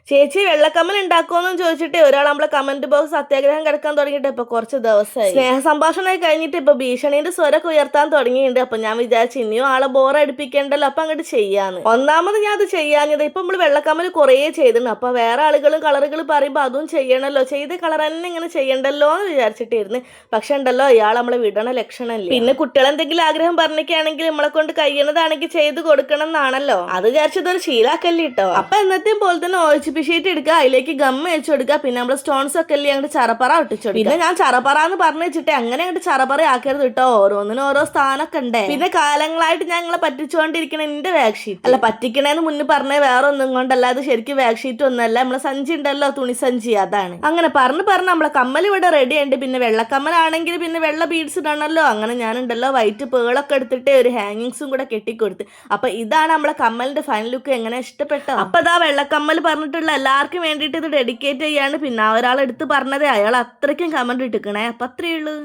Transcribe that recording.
ചേച്ചി വെള്ളക്കമ്മൽ ഉണ്ടാക്കുമെന്ന് ചോദിച്ചിട്ട് ഒരാൾ നമ്മളെ കമന്റ് ബോക്സ് സത്യാഗ്രഹം കിടക്കാൻ തുടങ്ങിയിട്ട് ഇപ്പൊ കുറച്ച് ദിവസമായി. സ്നേഹ സംഭാഷണമായി കഴിഞ്ഞിട്ട് ഇപ്പൊ ഭീഷണിന്റെ സ്വരൊക്കെ ഉയർത്താൻ തുടങ്ങിയിട്ടുണ്ട്. അപ്പൊ ഞാൻ വിചാരിച്ചു ഇനിയും ആളെ ബോറടിപ്പിക്കണ്ടല്ലോ, അപ്പൊ അങ്ങോട്ട് ചെയ്യാന്ന്. ഒന്നാമത് ഞാൻ അത് ചെയ്യാഞ്ഞത് ഇപ്പൊ നമ്മള് വെള്ളക്കമ്മൽ കുറേ ചെയ്തിട്ടുണ്ട്. അപ്പൊ വേറെ ആളുകളും കളറുകൾ പറയുമ്പോ അതും ചെയ്യണല്ലോ, ചെയ്ത കളർ തന്നെ ഇങ്ങനെ ചെയ്യണ്ടല്ലോ എന്ന് വിചാരിച്ചിട്ടിരുന്നു. പക്ഷെ ഉണ്ടല്ലോ, ഇയാൾ നമ്മളെ വിടണ ലക്ഷണമല്ലേ. പിന്നെ കുട്ടികൾ എന്തെങ്കിലും ആഗ്രഹം പറഞ്ഞിട്ടാണെങ്കിൽ നമ്മളെ കൊണ്ട് കഴിയണതാണെങ്കിൽ ചെയ്ത് കൊടുക്കണം എന്നാണല്ലോ. അത് വിചാരിച്ചതൊരു ശീലാക്കല്ലേ കേട്ടോ. അപ്പൊ എന്നത്തെയും പോലെ തന്നെ ഷീറ്റ് എടുക്കുക, അതിലേക്ക് ഗമ്മ വെച്ച് കൊടുക്കുക, പിന്നെ നമ്മള് സ്റ്റോൺസ് ഒക്കെ അല്ലേ അങ്ങോട്ട് ചറപ്പറ ഒട്ടിച്ചു. പിന്നെ ഞാൻ ചറപ്പറ എന്ന് പറഞ്ഞു വെച്ചിട്ട് അങ്ങനെ അങ്ങോട്ട് ചറപ്പറ ആക്കരുത് കേട്ടോ, ഓരോന്നിനും ഓരോ സ്ഥാനമൊക്കെ ഉണ്ട്. പിന്നെ കാലങ്ങളായിട്ട് ഞങ്ങളെ പറ്റിച്ചുകൊണ്ടിരിക്കണ എന്റെ ബാക്ക് ഷീറ്റ് അല്ല, പറ്റിക്കണേന്ന് മുന്നേ പറഞ്ഞ വേറെ ഒന്നും കൊണ്ടല്ല, അത് ശരിക്കും ബാക്ക് ഷീറ്റ് ഒന്നല്ല, നമ്മളെ സഞ്ചി ഉണ്ടല്ലോ, തുണി സഞ്ചി, അതാണ്. അങ്ങനെ പറഞ്ഞ് നമ്മളെ കമ്മൽ ഇവിടെ റെഡി ഉണ്ട്. പിന്നെ വെള്ളക്കമ്മലാണെങ്കിൽ പിന്നെ വെള്ള ബീഡ്സ് ഇടണല്ലോ. അങ്ങനെ ഞാനുണ്ടല്ലോ വൈറ്റ് പേളൊക്കെ എടുത്തിട്ട് ഒരു ഹാങ്ങിങ്സും കൂടെ കെട്ടിക്കൊടുത്ത്. അപ്പൊ ഇതാണ് നമ്മളെ കമ്മലിന്റെ ഫൈനൽ ലുക്ക്. എങ്ങനെ ഇഷ്ടപ്പെട്ടോ? അപ്പൊ ഇതാ വെള്ളക്കമ്മൽ പറഞ്ഞിട്ടുള്ള എല്ലാവർക്കും വേണ്ടിയിട്ട് ഇത് ഡെഡിക്കേറ്റ് ചെയ്യാണ്. പിന്നെ ഒരാളെടുത്ത് പറഞ്ഞതേ, അയാൾ അത്രയ്ക്കും കമന്റ് ഇട്ടിക്കണേ. അപ്പൊ അത്രയേ ഉള്ളൂ.